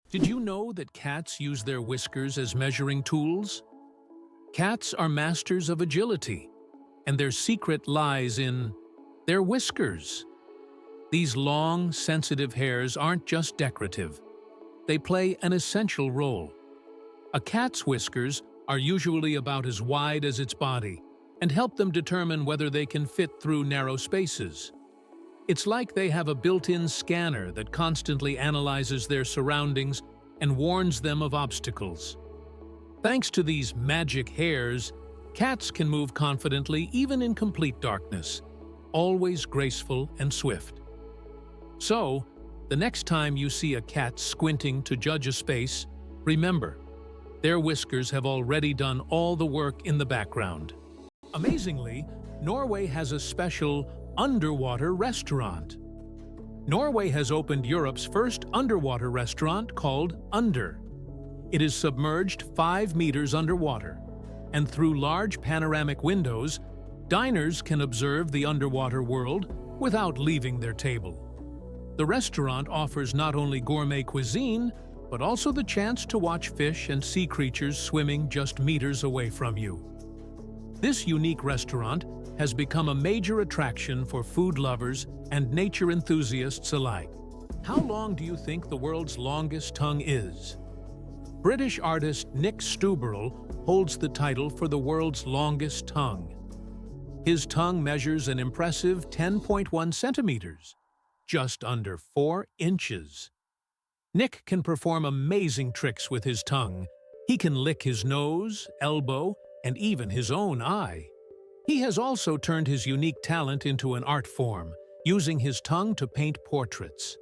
Did you know that cats use their whiskers as measuring tools? Cats are masters of agility, and their secret lies in their whiskers. These long, sensitive hairs aren't just decorative. They play an essential role. A cat's whiskers are usually about as wide as its body and help them determine whether they can fit through narrow spaces. It's like they have a built-in scanner that constantly analyzes their surroundings and warns them of obstacles. Thanks to these magic hairs, cats can move confidently even in complete darkness, always graceful and swift. So, the next time you see a cat squinting to judge a space, remember, their whiskers have already done all the work in the background. Amazingly, Norway has a special underwater restaurant. Norway has opened Europe's first underwater restaurant called Under. It is submerged 5 meters underwater, and through large panoramic windows, diners can observe the underwater world without leaving their table. The restaurant offers not only gourmet cuisine, but also the chance to watch fish and sea creatures swimming just meters away from you. This unique restaurant has become a major attraction for food lovers and nature enthusiasts alike. How long do you think the world's longest tongue is? British artist Nick Stuberl holds the title for the world's longest tongue. His tongue measures an impressive 10.1 centimeters, just under 4 inches. Nick can perform amazing tricks with his tongue. He can lick his nose, elbow, and even his own eye. He has also turned his unique talent into an art form, using his tongue to paint portraits.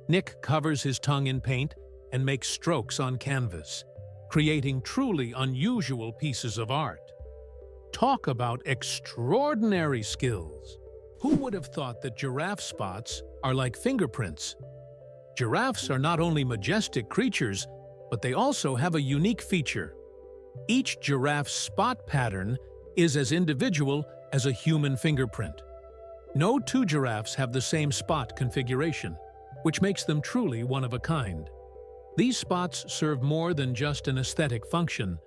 Nick covers his tongue in paint and makes strokes on canvas, creating truly unusual pieces of art. Talk about extraordinary skills! Who would have thought that giraffe spots are like fingerprints? Giraffes are not only majestic creatures, but they also have a unique feature. Each giraffe's spot pattern is as individual as a human fingerprint. No two giraffes have the same spot configuration, which makes them truly one of a kind. These spots serve more than just an aesthetic function.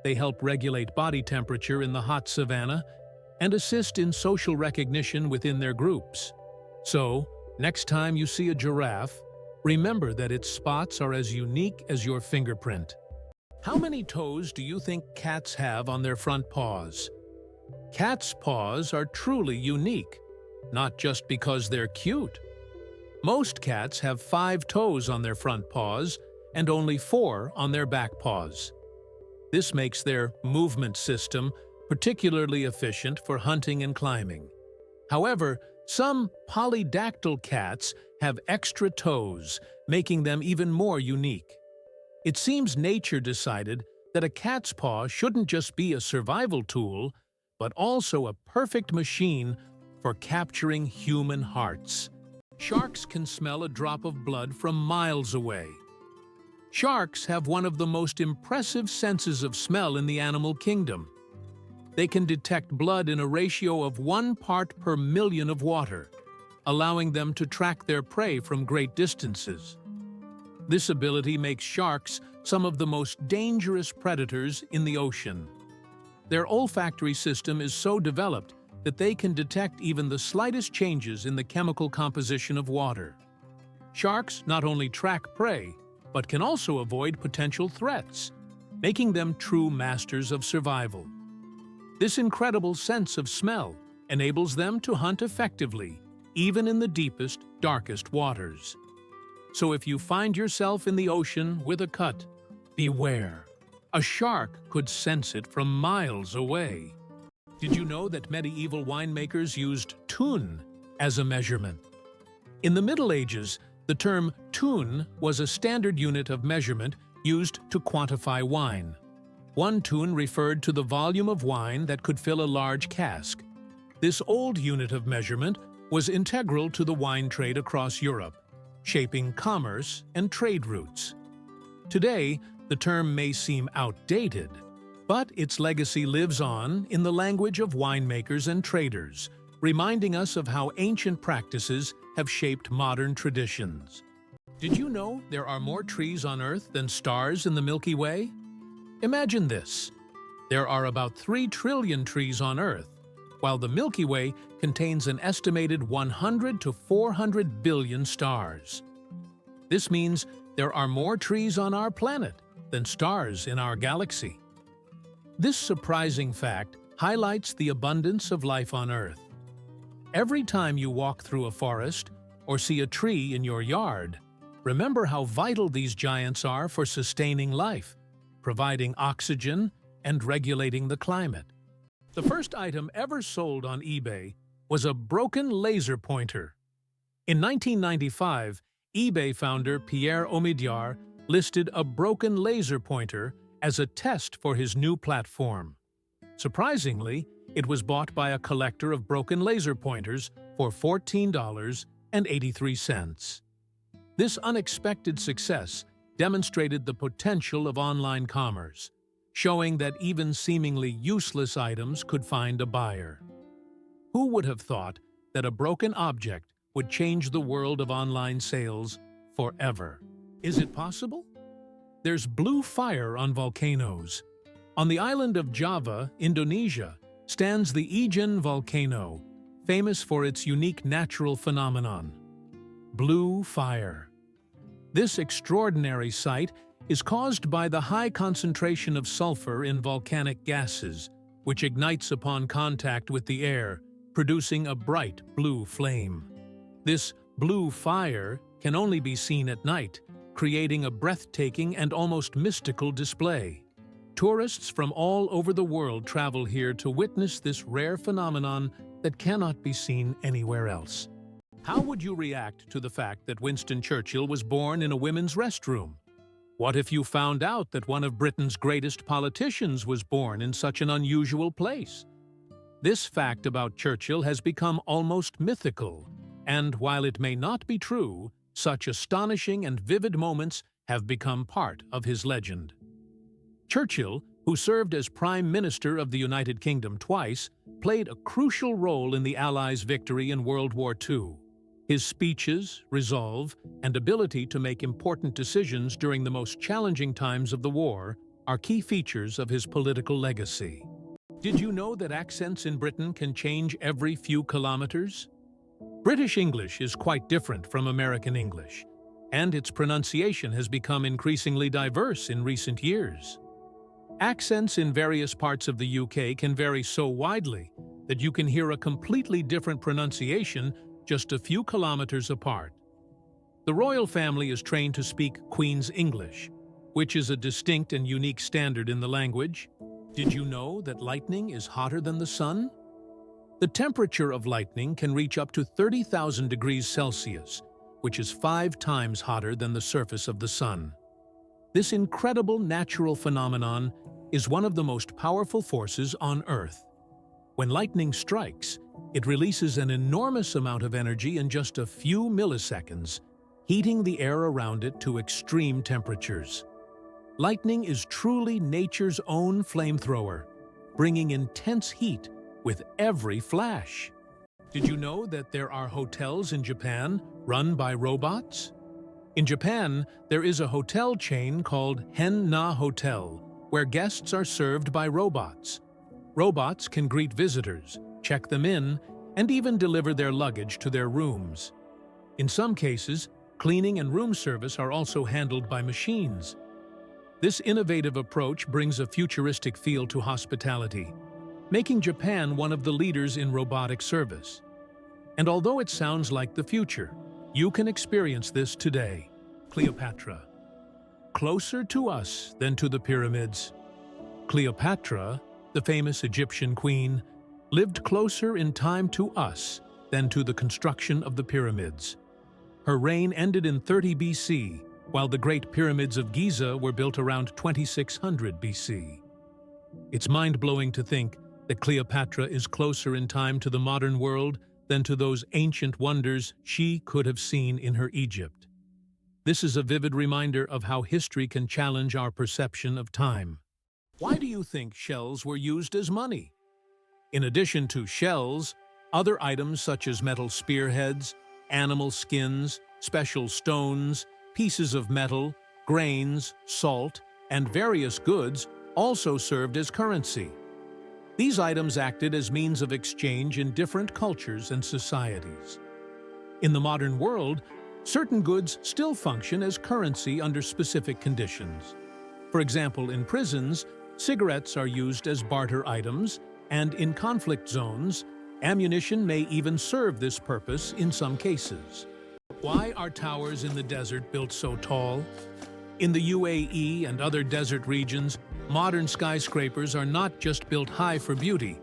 They help regulate body temperature in the hot savanna and assist in social recognition within their groups. So, next time you see a giraffe, remember that its spots are as unique as your fingerprint. How many toes do you think cats have on their front paws? Cats' paws are truly unique, not just because they're cute. Most cats have 5 toes on their front paws and only 4 on their back paws. This makes their movement system particularly efficient for hunting and climbing. However, some polydactyl cats have extra toes, making them even more unique. It seems nature decided that a cat's paw shouldn't just be a survival tool, but also a perfect machine for capturing human hearts. Sharks can smell a drop of blood from miles away. Sharks have one of the most impressive senses of smell in the animal kingdom. They can detect blood in a ratio of 1 part per million of water, allowing them to track their prey from great distances. This ability makes sharks some of the most dangerous predators in the ocean. Their olfactory system is so developed that they can detect even the slightest changes in the chemical composition of water. Sharks not only track prey, but can also avoid potential threats, making them true masters of survival. This incredible sense of smell enables them to hunt effectively, even in the deepest, darkest waters. So if you find yourself in the ocean with a cut, beware. A shark could sense it from miles away. Did you know that medieval winemakers used tun as a measurement? In the Middle Ages, the term tun was a standard unit of measurement used to quantify wine. 1 tun referred to the volume of wine that could fill a large cask. This old unit of measurement was integral to the wine trade across Europe, shaping commerce and trade routes. Today, the term may seem outdated, but its legacy lives on in the language of winemakers and traders, reminding us of how ancient practices have shaped modern traditions. Did you know there are more trees on Earth than stars in the Milky Way? Imagine this. There are about 3 trillion trees on Earth, while the Milky Way contains an estimated 100 to 400 billion stars. This means there are more trees on our planet than stars in our galaxy. This surprising fact highlights the abundance of life on Earth. Every time you walk through a forest or see a tree in your yard, remember how vital these giants are for sustaining life, providing oxygen, and regulating the climate. The first item ever sold on eBay was a broken laser pointer. In 1995, eBay founder Pierre Omidyar listed a broken laser pointer as a test for his new platform. Surprisingly, it was bought by a collector of broken laser pointers for $14.83. This unexpected success demonstrated the potential of online commerce, showing that even seemingly useless items could find a buyer. Who would have thought that a broken object would change the world of online sales forever? Is it possible? There's blue fire on volcanoes. On the island of Java, Indonesia, stands the Ijen volcano, famous for its unique natural phenomenon: blue fire. This extraordinary sight is caused by the high concentration of sulfur in volcanic gases, which ignites upon contact with the air, producing a bright blue flame. This blue fire can only be seen at night, creating a breathtaking and almost mystical display. Tourists from all over the world travel here to witness this rare phenomenon that cannot be seen anywhere else. How would you react to the fact that Winston Churchill was born in a women's restroom? What if you found out that one of Britain's greatest politicians was born in such an unusual place? This fact about Churchill has become almost mythical, and while it may not be true, such astonishing and vivid moments have become part of his legend. Churchill, who served as Prime Minister of the United Kingdom twice, played a crucial role in the Allies' victory in World War II. His speeches, resolve, and ability to make important decisions during the most challenging times of the war are key features of his political legacy. Did you know that accents in Britain can change every few kilometers? British English is quite different from American English, and its pronunciation has become increasingly diverse in recent years. Accents in various parts of the UK can vary so widely that you can hear a completely different pronunciation just a few kilometers apart. The royal family is trained to speak Queen's English, which is a distinct and unique standard in the language. Did you know that lightning is hotter than the sun? The temperature of lightning can reach up to 30,000 degrees Celsius, which is 5 times hotter than the surface of the sun. This incredible natural phenomenon is one of the most powerful forces on Earth. When lightning strikes, it releases an enormous amount of energy in just a few milliseconds, heating the air around it to extreme temperatures. Lightning is truly nature's own flamethrower, bringing intense heat with every flash. Did you know that there are hotels in Japan run by robots? In Japan, there is a hotel chain called Hen-Na Hotel, where guests are served by robots. Robots can greet visitors, check them in, and even deliver their luggage to their rooms. In some cases, cleaning and room service are also handled by machines. This innovative approach brings a futuristic feel to hospitality, making Japan one of the leaders in robotic service. And although it sounds like the future, you can experience this today. Cleopatra. Closer to us than to the pyramids. Cleopatra, the famous Egyptian queen, lived closer in time to us than to the construction of the pyramids. Her reign ended in 30 BC, while the Great Pyramids of Giza were built around 2600 BC. It's mind-blowing to think that Cleopatra is closer in time to the modern world than to those ancient wonders she could have seen in her Egypt. This is a vivid reminder of how history can challenge our perception of time. Why do you think shells were used as money? In addition to shells, other items such as metal spearheads, animal skins, special stones, pieces of metal, grains, salt, and various goods also served as currency. These items acted as means of exchange in different cultures and societies. In the modern world, certain goods still function as currency under specific conditions. For example, in prisons, cigarettes are used as barter items, and in conflict zones, ammunition may even serve this purpose in some cases. Why are towers in the desert built so tall? In the UAE and other desert regions, modern skyscrapers are not just built high for beauty,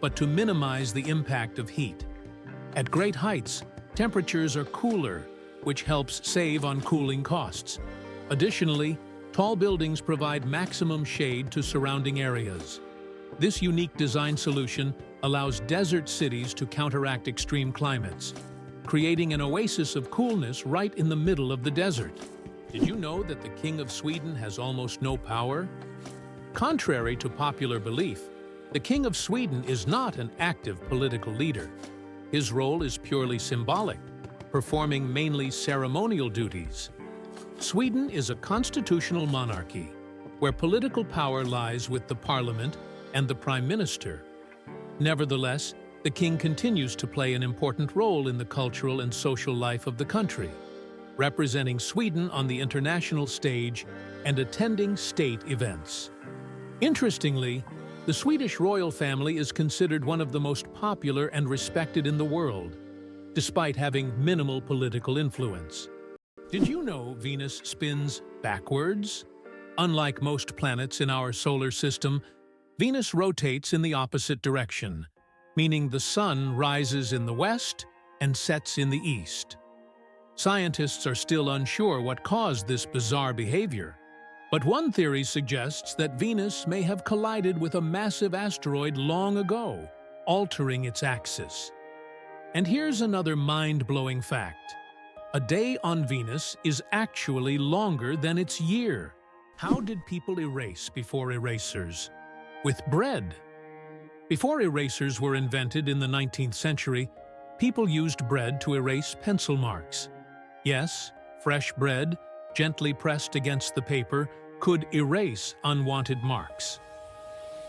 but to minimize the impact of heat. At great heights, temperatures are cooler, which helps save on cooling costs. Additionally, tall buildings provide maximum shade to surrounding areas. This unique design solution allows desert cities to counteract extreme climates, creating an oasis of coolness right in the middle of the desert. Did you know that the King of Sweden has almost no power? Contrary to popular belief, the King of Sweden is not an active political leader. His role is purely symbolic, performing mainly ceremonial duties. Sweden is a constitutional monarchy, where political power lies with the parliament and the prime minister. Nevertheless, the king continues to play an important role in the cultural and social life of the country, representing Sweden on the international stage and attending state events. Interestingly, the Swedish royal family is considered one of the most popular and respected in the world, despite having minimal political influence. Did you know Venus spins backwards? Unlike most planets in our solar system, Venus rotates in the opposite direction, meaning the sun rises in the west and sets in the east. Scientists are still unsure what caused this bizarre behavior, but one theory suggests that Venus may have collided with a massive asteroid long ago, altering its axis. And here's another mind-blowing fact. A day on Venus is actually longer than its year. How did people erase before erasers? With bread. Before erasers were invented in the 19th century, people used bread to erase pencil marks. Yes, fresh bread, gently pressed against the paper, could erase unwanted marks.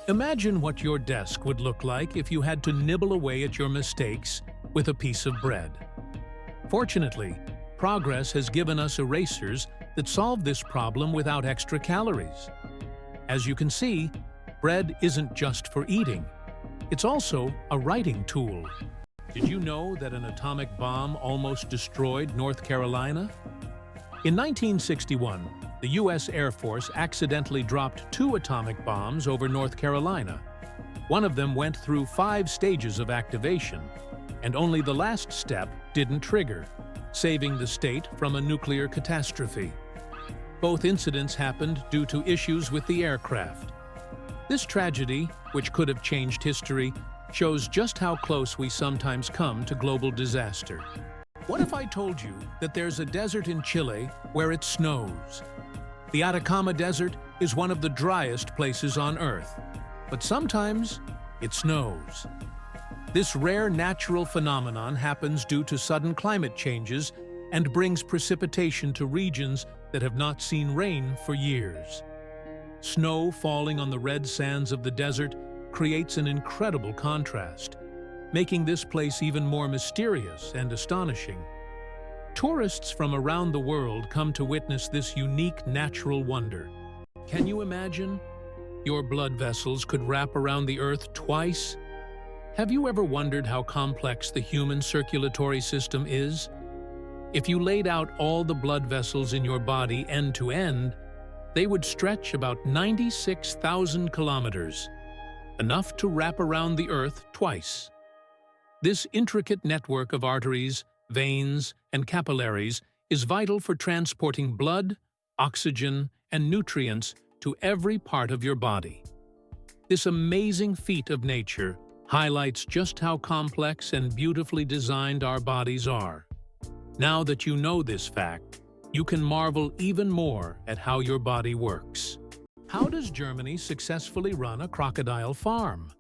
Imagine what your desk would look like if you had to nibble away at your mistakes with a piece of bread. Fortunately, progress has given us erasers that solve this problem without extra calories. As you can see, bread isn't just for eating. It's also a writing tool. Did you know that an atomic bomb almost destroyed North Carolina? In 1961, the U.S. Air Force accidentally dropped 2 atomic bombs over North Carolina. One of them went through 5 stages of activation, and only the last step didn't trigger, saving the state from a nuclear catastrophe. Both incidents happened due to issues with the aircraft. This tragedy, which could have changed history, shows just how close we sometimes come to global disaster. What if I told you that there's a desert in Chile where it snows? The Atacama Desert is one of the driest places on Earth, but sometimes it snows. This rare natural phenomenon happens due to sudden climate changes and brings precipitation to regions that have not seen rain for years. Snow falling on the red sands of the desert creates an incredible contrast, making this place even more mysterious and astonishing. Tourists from around the world come to witness this unique natural wonder. Can you imagine? Your blood vessels could wrap around the Earth twice? Have you ever wondered how complex the human circulatory system is? If you laid out all the blood vessels in your body end to end, they would stretch about 96,000 kilometers, enough to wrap around the Earth twice. This intricate network of arteries, veins, and capillaries is vital for transporting blood, oxygen, and nutrients to every part of your body. This amazing feat of nature highlights just how complex and beautifully designed our bodies are. Now that you know this fact, you can marvel even more at how your body works. How does Germany successfully run a crocodile farm?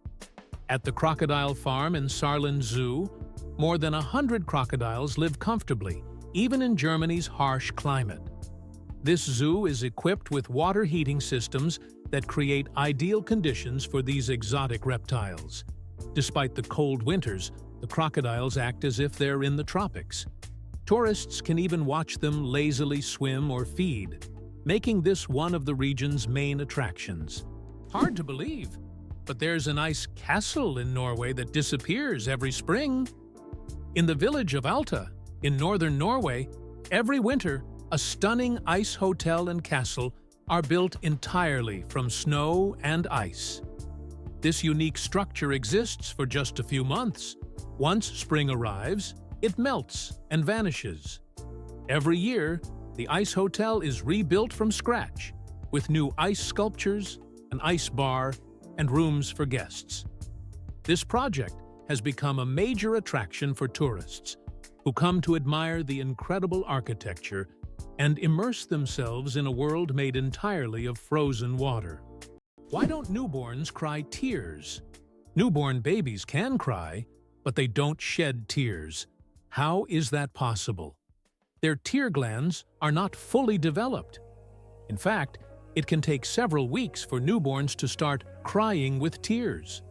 At the crocodile farm in Saarland Zoo, more than 100 crocodiles live comfortably, even in Germany's harsh climate. This zoo is equipped with water heating systems that create ideal conditions for these exotic reptiles. Despite the cold winters, the crocodiles act as if they're in the tropics. Tourists can even watch them lazily swim or feed, making this one of the region's main attractions. Hard to believe, but there's an ice castle in Norway that disappears every spring. In the village of Alta, in northern Norway, every winter, a stunning ice hotel and castle are built entirely from snow and ice. This unique structure exists for just a few months. Once spring arrives, it melts and vanishes. Every year, the ice hotel is rebuilt from scratch, with new ice sculptures, an ice bar, and rooms for guests. This project has become a major attraction for tourists, who come to admire the incredible architecture and immerse themselves in a world made entirely of frozen water. Why don't newborns cry tears? Newborn babies can cry, but they don't shed tears. How is that possible? Their tear glands are not fully developed. In fact, it can take several weeks for newborns to start crying with tears.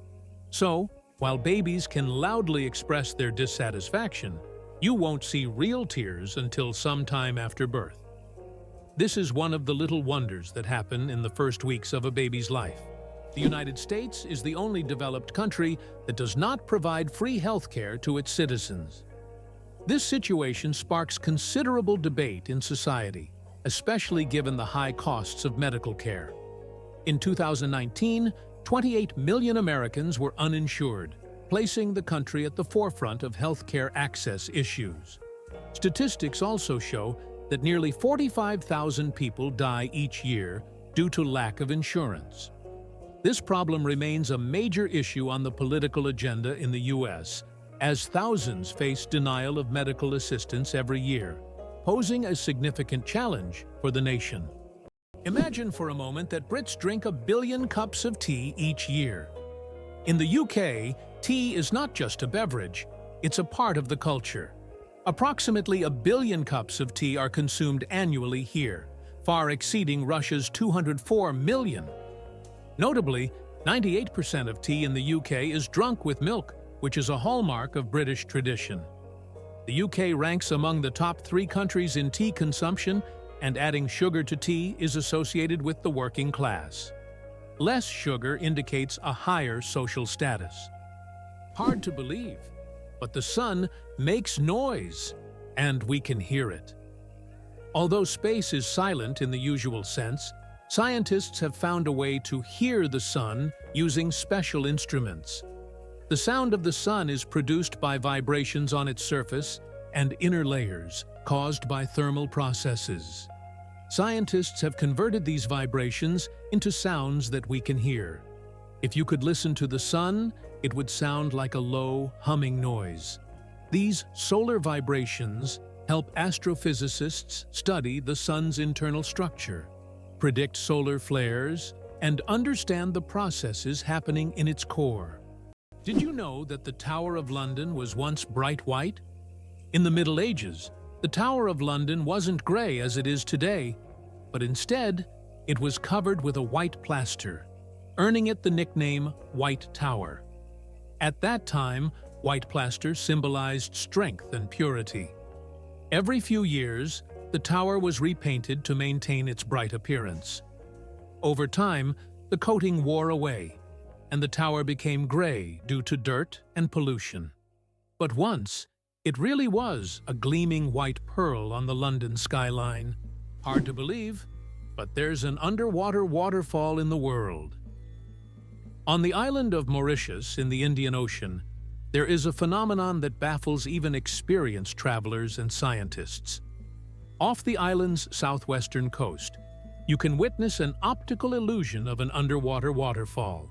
So, while babies can loudly express their dissatisfaction, you won't see real tears until sometime after birth. This is one of the little wonders that happen in the first weeks of a baby's life. The United States is the only developed country that does not provide free health care to its citizens. This situation sparks considerable debate in society, especially given the high costs of medical care. In 2019, 28 million Americans were uninsured, placing the country at the forefront of healthcare access issues. Statistics also show that nearly 45,000 people die each year due to lack of insurance. This problem remains a major issue on the political agenda in the U.S., as thousands face denial of medical assistance every year, posing a significant challenge for the nation. Imagine for a moment that Brits drink 1 billion cups of tea each year. In the UK, tea is not just a beverage, it's a part of the culture. Approximately 1 billion cups of tea are consumed annually here, far exceeding Russia's 204 million. Notably, 98% of tea in the UK is drunk with milk, which is a hallmark of British tradition. The UK ranks among the top 3 countries in tea consumption, and adding sugar to tea is associated with the working class. Less sugar indicates a higher social status. Hard to believe, but the sun makes noise, and we can hear it. Although space is silent in the usual sense, scientists have found a way to hear the sun using special instruments. The sound of the sun is produced by vibrations on its surface and inner layers caused by thermal processes. Scientists have converted these vibrations into sounds that we can hear. If you could listen to the sun, it would sound like a low, humming noise. These solar vibrations help astrophysicists study the sun's internal structure, predict solar flares, and understand the processes happening in its core. Did you know that the Tower of London was once bright white? In the Middle Ages, the Tower of London wasn't gray as it is today, but instead, it was covered with a white plaster, earning it the nickname White Tower. At that time, white plaster symbolized strength and purity. Every few years, the tower was repainted to maintain its bright appearance. Over time, the coating wore away, and the tower became gray due to dirt and pollution. But once, it really was a gleaming white pearl on the London skyline. Hard to believe, but there's an underwater waterfall in the world. On the island of Mauritius in the Indian Ocean, there is a phenomenon that baffles even experienced travelers and scientists. Off the island's southwestern coast, you can witness an optical illusion of an underwater waterfall.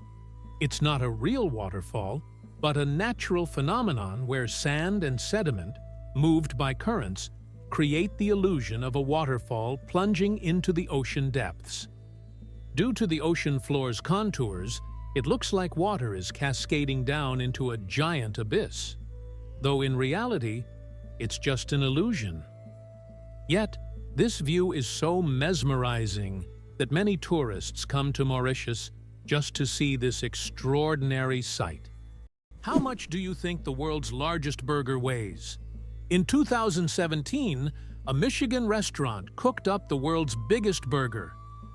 It's not a real waterfall, but a natural phenomenon where sand and sediment, moved by currents, create the illusion of a waterfall plunging into the ocean depths. Due to the ocean floor's contours, it looks like water is cascading down into a giant abyss, though in reality, it's just an illusion. Yet, This view is so mesmerizing that many tourists come to Mauritius just to see this extraordinary sight. How much do you think the world's largest burger weighs? In 2017, a Michigan restaurant cooked up the world's biggest burger,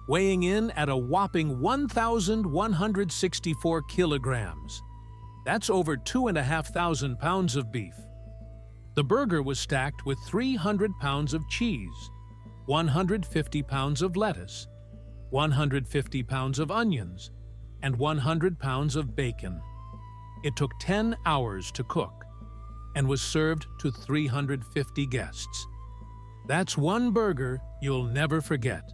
weighing in at a whopping 1,164 kilograms. That's over 2,500 pounds of beef. The burger was stacked with 300 pounds of cheese, 150 pounds of lettuce, 150 pounds of onions, and 100 pounds of bacon. It took 10 hours to cook and was served to 350 guests. That's one burger you'll never forget.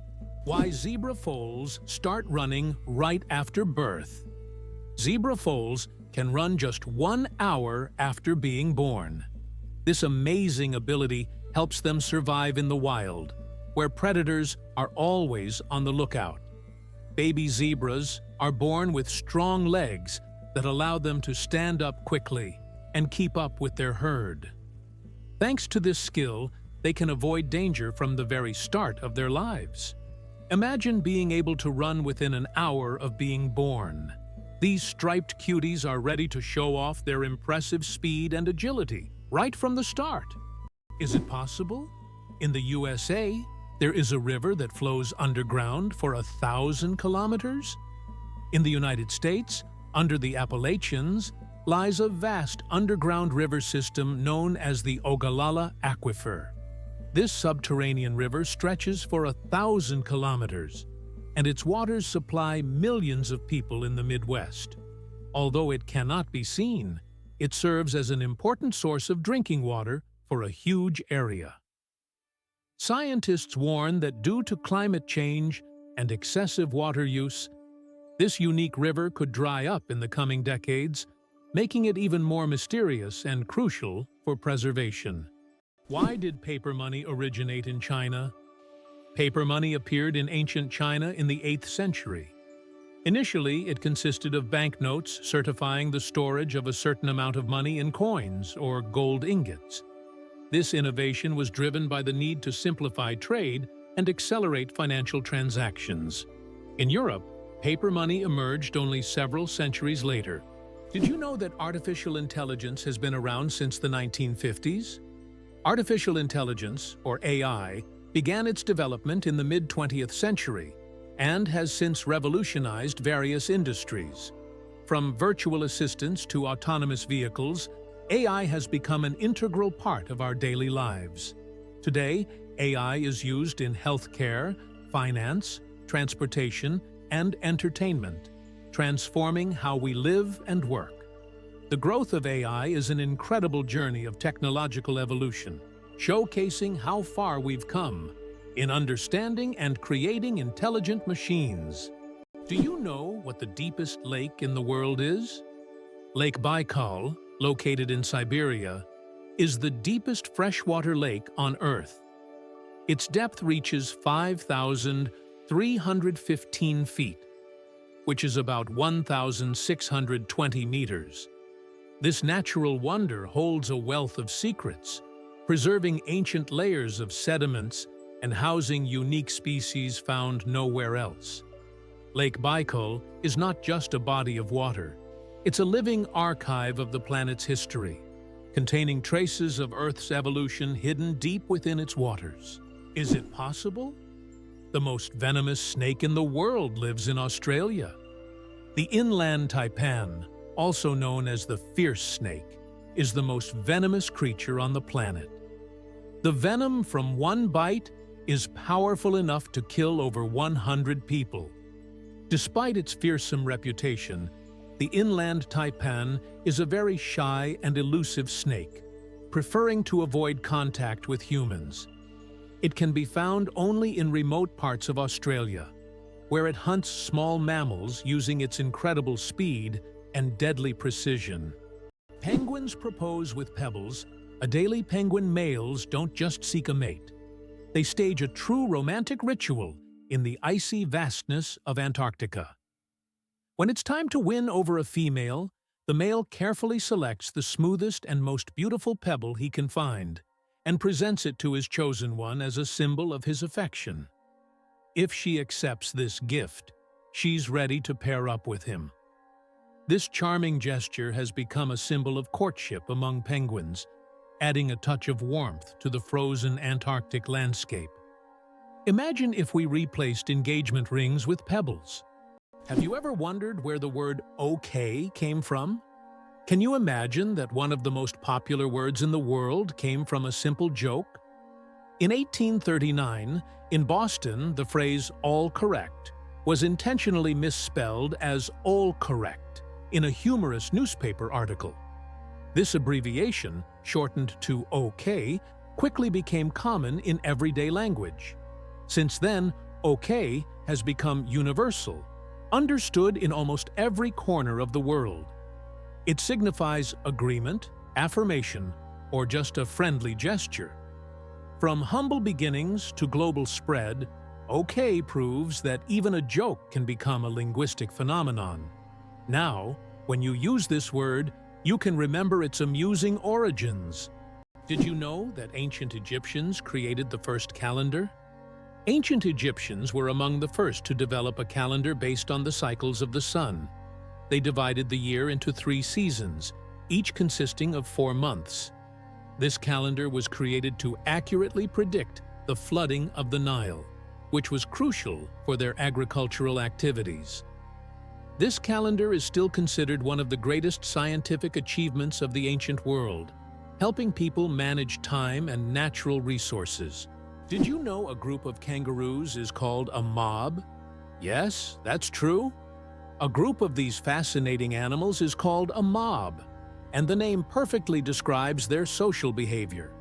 Why zebra foals start running right after birth. Zebra foals can run just 1 hour after being born. This amazing ability helps them survive in the wild, where predators are always on the lookout. Baby zebras are born with strong legs that allow them to stand up quickly and keep up with their herd. Thanks to this skill, they can avoid danger from the very start of their lives. Imagine being able to run within an hour of being born. These striped cuties are ready to show off their impressive speed and agility right from the start. Is it possible? In the USA, there is a river that flows underground for 1,000 kilometers. In the United States, under the Appalachians, lies a vast underground river system known as the Ogallala Aquifer. This subterranean river stretches for 1,000 kilometers, and its waters supply millions of people in the Midwest. Although it cannot be seen, it serves as an important source of drinking water for a huge area. Scientists warn that due to climate change and excessive water use, this unique river could dry up in the coming decades, making it even more mysterious and crucial for preservation. Why did paper money originate in China? Paper money appeared in ancient China in the 8th century. Initially, it consisted of banknotes certifying the storage of a certain amount of money in coins or gold ingots. This innovation was driven by the need to simplify trade and accelerate financial transactions. In Europe, paper money emerged only several centuries later. Did you know that artificial intelligence has been around since the 1950s? Artificial intelligence, or AI, began its development in the mid-20th century and has since revolutionized various industries. From virtual assistants to autonomous vehicles, AI has become an integral part of our daily lives. Today, AI is used in healthcare, finance, transportation, and entertainment, transforming how we live and work. The growth of AI is an incredible journey of technological evolution, showcasing how far we've come in understanding and creating intelligent machines. Do you know what the deepest lake in the world is? Lake Baikal, located in Siberia, is the deepest freshwater lake on Earth. Its depth reaches 5,315 feet, which is about 1,620 meters. This natural wonder holds a wealth of secrets, preserving ancient layers of sediments and housing unique species found nowhere else. Lake Baikal is not just a body of water. It's a living archive of the planet's history, containing traces of Earth's evolution hidden deep within its waters. Is it possible? The most venomous snake in the world lives in Australia. The inland taipan, also known as the fierce snake, is the most venomous creature on the planet. The venom from one bite is powerful enough to kill over 100 people. Despite its fearsome reputation, the inland taipan is a very shy and elusive snake, preferring to avoid contact with humans. It can be found only in remote parts of Australia, where it hunts small mammals using its incredible speed and deadly precision. Penguins propose with pebbles. Adelie penguin males don't just seek a mate. They stage a true romantic ritual in the icy vastness of Antarctica. When it's time to win over a female, the male carefully selects the smoothest and most beautiful pebble he can find, and presents it to his chosen one as a symbol of his affection. If she accepts this gift, she's ready to pair up with him. This charming gesture has become a symbol of courtship among penguins, adding a touch of warmth to the frozen Antarctic landscape. Imagine if we replaced engagement rings with pebbles. Have you ever wondered where the word okay came from? Can you imagine that one of the most popular words in the world came from a simple joke? In 1839, in Boston, the phrase "all correct" was intentionally misspelled as "all correct" in a humorous newspaper article. This abbreviation, shortened to OK, quickly became common in everyday language. Since then, OK has become universal, understood in almost every corner of the world. It signifies agreement, affirmation, or just a friendly gesture. From humble beginnings to global spread, OK proves that even a joke can become a linguistic phenomenon. Now, when you use this word, you can remember its amusing origins. Did you know that ancient Egyptians created the first calendar? Ancient Egyptians were among the first to develop a calendar based on the cycles of the sun. They divided the year into 3 seasons, each consisting of 4 months. This calendar was created to accurately predict the flooding of the Nile, which was crucial for their agricultural activities. This calendar is still considered one of the greatest scientific achievements of the ancient world, helping people manage time and natural resources. Did you know a group of kangaroos is called a mob? Yes, that's true. A group of these fascinating animals is called a mob, and the name perfectly describes their social behavior.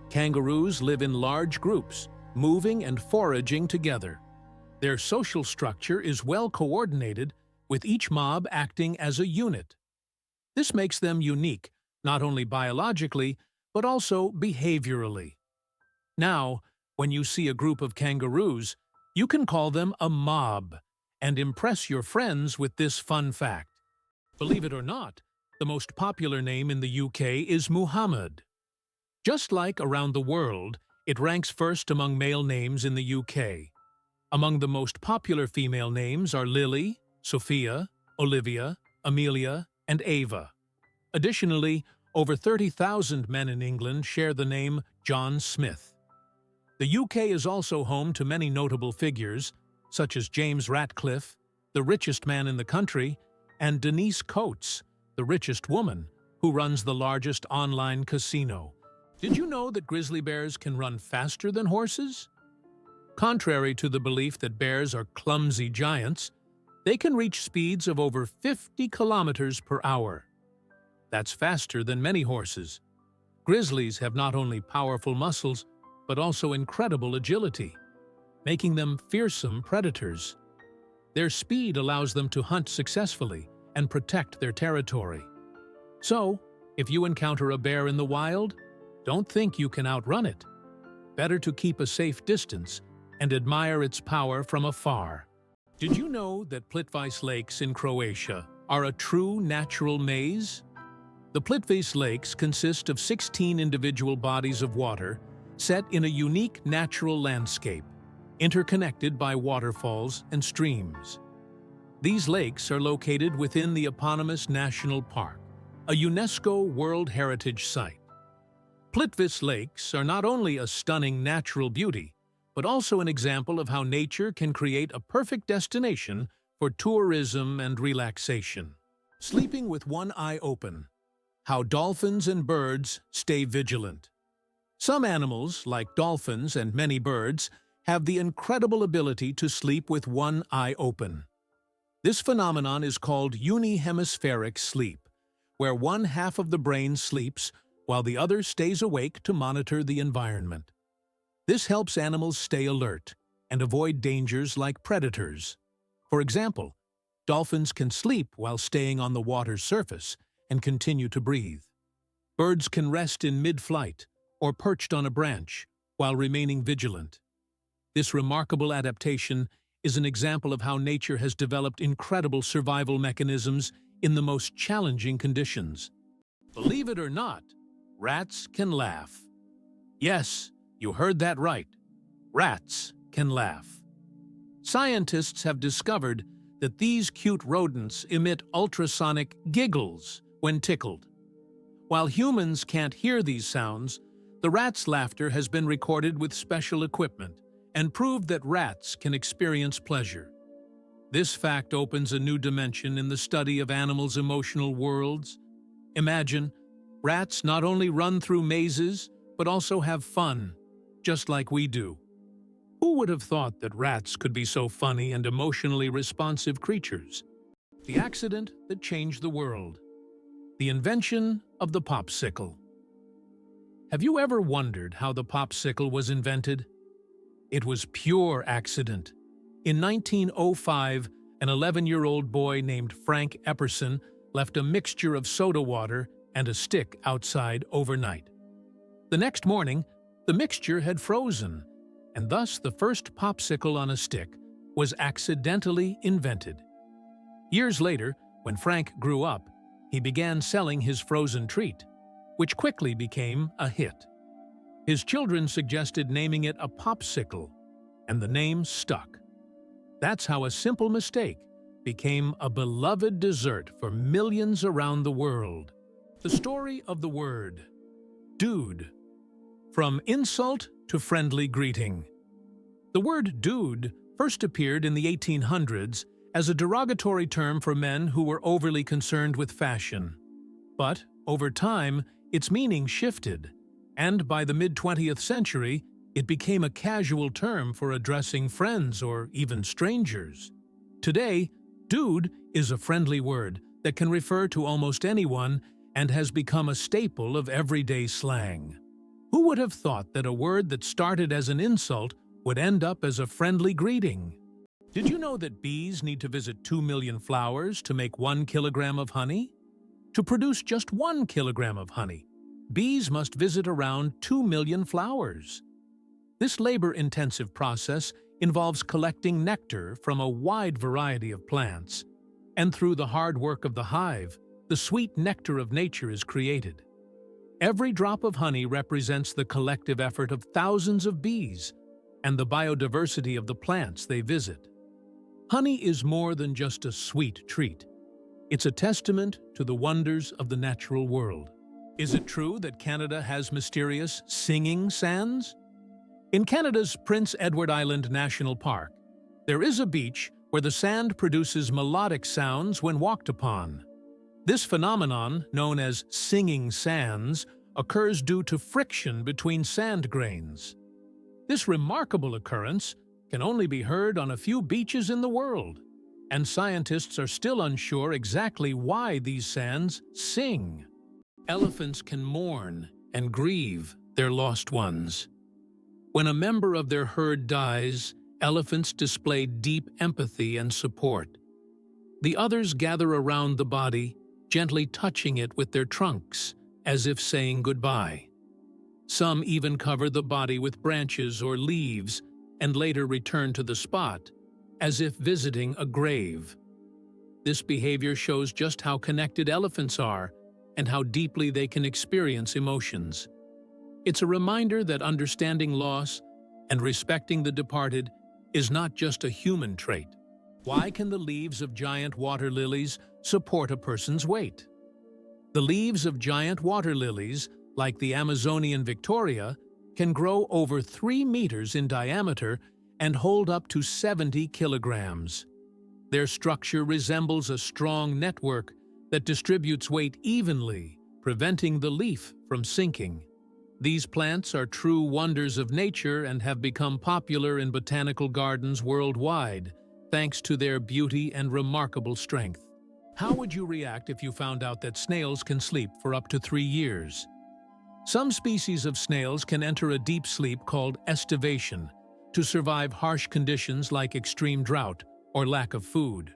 Kangaroos live in large groups, moving and foraging together. Their social structure is well coordinated, with each mob acting as a unit. This makes them unique, not only biologically, but also behaviorally. Now, when you see a group of kangaroos, you can call them a mob and impress your friends with this fun fact. Believe it or not, the most popular name in the UK is Muhammad. Just like around the world, it ranks first among male names in the UK. Among the most popular female names are Lily, Sophia, Olivia, Amelia, and Ava. Additionally, over 30,000 men in England share the name John Smith. The UK is also home to many notable figures, such as James Ratcliffe, the richest man in the country, and Denise Coates, the richest woman, who runs the largest online casino. Did you know that grizzly bears can run faster than horses? Contrary to the belief that bears are clumsy giants, they can reach speeds of over 50 kilometers per hour. That's faster than many horses. Grizzlies have not only powerful muscles, but also incredible agility, making them fearsome predators. Their speed allows them to hunt successfully and protect their territory. So, if you encounter a bear in the wild, don't think you can outrun it. Better to keep a safe distance and admire its power from afar. Did you know that Plitvice Lakes in Croatia are a true natural maze? The Plitvice Lakes consist of 16 individual bodies of water set in a unique natural landscape, interconnected by waterfalls and streams. These lakes are located within the eponymous National Park, a UNESCO World Heritage Site. Plitvice Lakes are not only a stunning natural beauty, but also an example of how nature can create a perfect destination for tourism and relaxation. Sleeping with one eye open. How dolphins and birds stay vigilant. Some animals, like dolphins and many birds, have the incredible ability to sleep with one eye open. This phenomenon is called unihemispheric sleep, where one half of the brain sleeps while the other stays awake to monitor the environment. This helps animals stay alert and avoid dangers like predators. For example, dolphins can sleep while staying on the water's surface and continue to breathe. Birds can rest in mid-flight or perched on a branch while remaining vigilant. This remarkable adaptation is an example of how nature has developed incredible survival mechanisms in the most challenging conditions. Believe it or not, rats can laugh. Yes, you heard that right. Rats can laugh. Scientists have discovered that these cute rodents emit ultrasonic giggles when tickled. While humans can't hear these sounds, the rat's laughter has been recorded with special equipment and proved that rats can experience pleasure. This fact opens a new dimension in the study of animals' emotional worlds. Imagine, rats not only run through mazes, but also have fun, just like we do. Who would have thought that rats could be so funny and emotionally responsive creatures? The accident that changed the world. The invention of the popsicle. Have you ever wondered how the popsicle was invented? It was pure accident. In 1905, an 11-year-old boy named Frank Epperson left a mixture of soda water and a stick outside overnight. The next morning, the mixture had frozen, and thus the first popsicle on a stick was accidentally invented. Years later, when Frank grew up, he began selling his frozen treat, which quickly became a hit. His children suggested naming it a popsicle, and the name stuck. That's how a simple mistake became a beloved dessert for millions around the world. The story of the word, dude. From insult to friendly greeting. The word dude first appeared in the 1800s as a derogatory term for men who were overly concerned with fashion. But, over time, its meaning shifted, and by the mid-20th century, it became a casual term for addressing friends or even strangers. Today, dude is a friendly word that can refer to almost anyone and has become a staple of everyday slang. Who would have thought that a word that started as an insult would end up as a friendly greeting? Did you know that bees need to visit 2 million flowers to make 1 kilogram of honey? To produce just 1 kilogram of honey, bees must visit around 2 million flowers. This labor-intensive process involves collecting nectar from a wide variety of plants, and through the hard work of the hive, the sweet nectar of nature is created. Every drop of honey represents the collective effort of thousands of bees and the biodiversity of the plants they visit. Honey is more than just a sweet treat. It's a testament to the wonders of the natural world. Is it true that Canada has mysterious singing sands? In Canada's Prince Edward Island National Park, there is a beach where the sand produces melodic sounds when walked upon. This phenomenon, known as singing sands, occurs due to friction between sand grains. This remarkable occurrence can only be heard on a few beaches in the world, and scientists are still unsure exactly why these sands sing. Elephants can mourn and grieve their lost ones. When a member of their herd dies, elephants display deep empathy and support. The others gather around the body, gently touching it with their trunks, as if saying goodbye. Some even cover the body with branches or leaves and later return to the spot, as if visiting a grave. This behavior shows just how connected elephants are and how deeply they can experience emotions. It's a reminder that understanding loss and respecting the departed is not just a human trait. Why can the leaves of giant water lilies support a person's weight? The leaves of giant water lilies, like the Amazonian Victoria, can grow over 3 meters in diameter and hold up to 70 kilograms. Their structure resembles a strong network that distributes weight evenly, preventing the leaf from sinking. These plants are true wonders of nature and have become popular in botanical gardens worldwide, thanks to their beauty and remarkable strength. How would you react if you found out that snails can sleep for up to 3 years? Some species of snails can enter a deep sleep called estivation to survive harsh conditions like extreme drought or lack of food.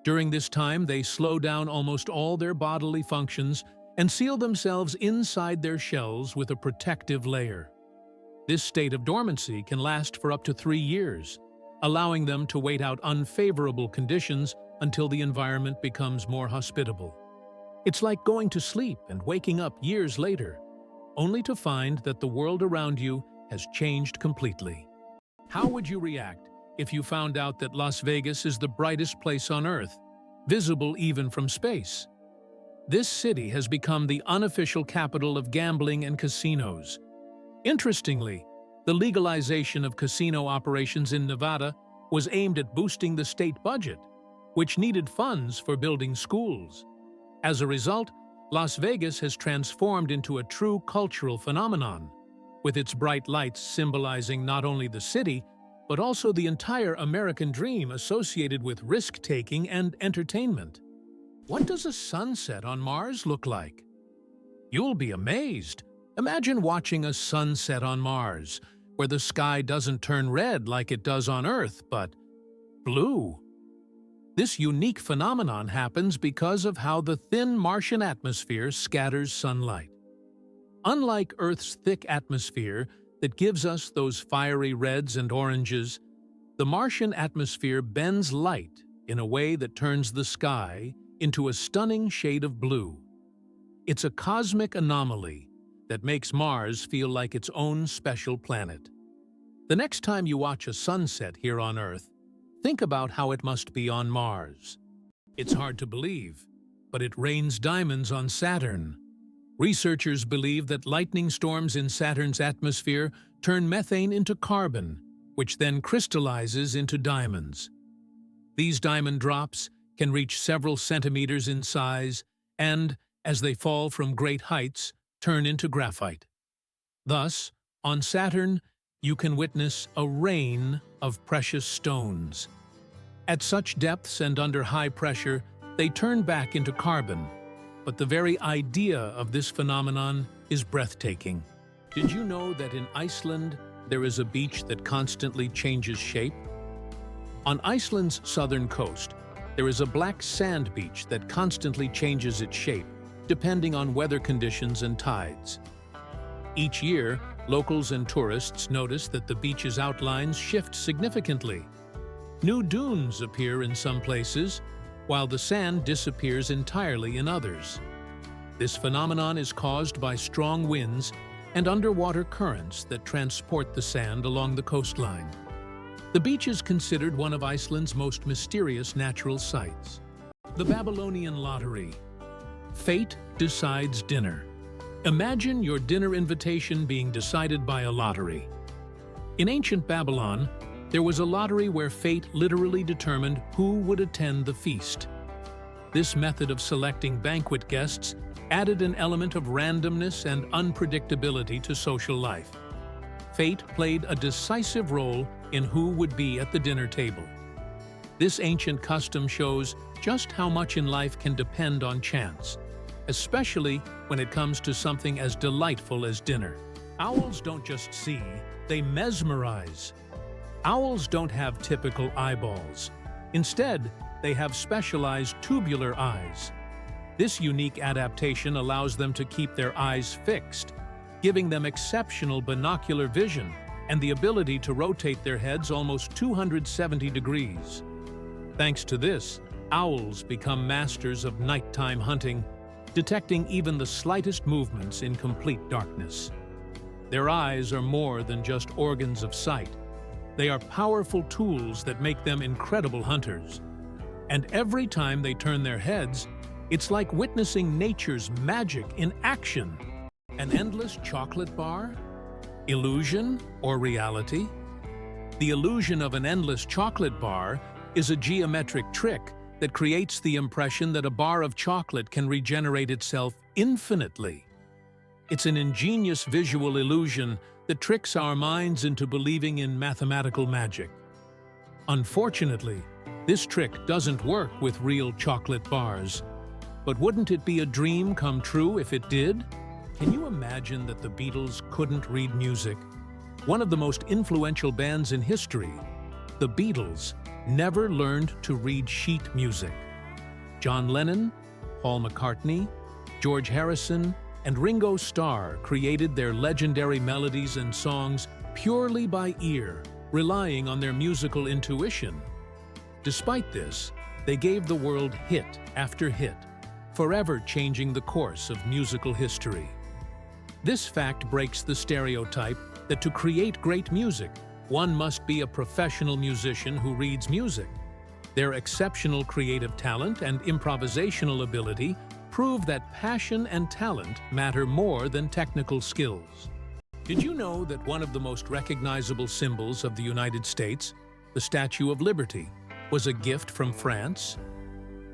During this time, they slow down almost all their bodily functions and seal themselves inside their shells with a protective layer. This state of dormancy can last for up to 3 years, allowing them to wait out unfavorable conditions until the environment becomes more hospitable. It's like going to sleep and waking up years later, only to find that the world around you has changed completely. How would you react if you found out that Las Vegas is the brightest place on Earth, visible even from space? This city has become the unofficial capital of gambling and casinos. Interestingly, the legalization of casino operations in Nevada was aimed at boosting the state budget, which needed funds for building schools. As a result, Las Vegas has transformed into a true cultural phenomenon, with its bright lights symbolizing not only the city, but also the entire American dream associated with risk-taking and entertainment. What does a sunset on Mars look like? You'll be amazed. Imagine watching a sunset on Mars, where the sky doesn't turn red like it does on Earth, but blue. This unique phenomenon happens because of how the thin Martian atmosphere scatters sunlight. Unlike Earth's thick atmosphere that gives us those fiery reds and oranges, the Martian atmosphere bends light in a way that turns the sky into a stunning shade of blue. It's a cosmic anomaly that makes Mars feel like its own special planet. The next time you watch a sunset here on Earth, think about how it must be on Mars. It's hard to believe, but it rains diamonds on Saturn. Researchers believe that lightning storms in Saturn's atmosphere turn methane into carbon, which then crystallizes into diamonds. These diamond drops can reach several centimeters in size and, as they fall from great heights, turn into graphite. Thus, on Saturn, you can witness a rain of precious stones. At such depths and under high pressure, they turn back into carbon. But the very idea of this phenomenon is breathtaking. Did you know that in Iceland, there is a beach that constantly changes shape? On Iceland's southern coast, there is a black sand beach that constantly changes its shape, depending on weather conditions and tides. Each year, locals and tourists notice that the beach's outlines shift significantly. New dunes appear in some places, while the sand disappears entirely in others. This phenomenon is caused by strong winds and underwater currents that transport the sand along the coastline. The beach is considered one of Iceland's most mysterious natural sights. The Babylonian lottery. Fate decides dinner. Imagine your dinner invitation being decided by a lottery. In ancient Babylon, there was a lottery where fate literally determined who would attend the feast. This method of selecting banquet guests added an element of randomness and unpredictability to social life. Fate played a decisive role in who would be at the dinner table. This ancient custom shows just how much in life can depend on chance, especially when it comes to something as delightful as dinner. Owls don't just see, they mesmerize. Owls don't have typical eyeballs. Instead, they have specialized tubular eyes. This unique adaptation allows them to keep their eyes fixed, giving them exceptional binocular vision and the ability to rotate their heads almost 270 degrees. Thanks to this, owls become masters of nighttime hunting, detecting even the slightest movements in complete darkness. Their eyes are more than just organs of sight. They are powerful tools that make them incredible hunters. And every time they turn their heads, it's like witnessing nature's magic in action. An endless chocolate bar? Illusion or reality? The illusion of an endless chocolate bar is a geometric trick that creates the impression that a bar of chocolate can regenerate itself infinitely. It's an ingenious visual illusion that tricks our minds into believing in mathematical magic. Unfortunately, this trick doesn't work with real chocolate bars. But wouldn't it be a dream come true if it did? Can you imagine that the Beatles couldn't read music? One of the most influential bands in history, the Beatles, never learned to read sheet music. John Lennon, Paul McCartney, George Harrison, and Ringo Starr created their legendary melodies and songs purely by ear, relying on their musical intuition. Despite this, they gave the world hit after hit, forever changing the course of musical history. This fact breaks the stereotype that to create great music, one must be a professional musician who reads music. Their exceptional creative talent and improvisational ability prove that passion and talent matter more than technical skills. Did you know that one of the most recognizable symbols of the United States, the Statue of Liberty, was a gift from France?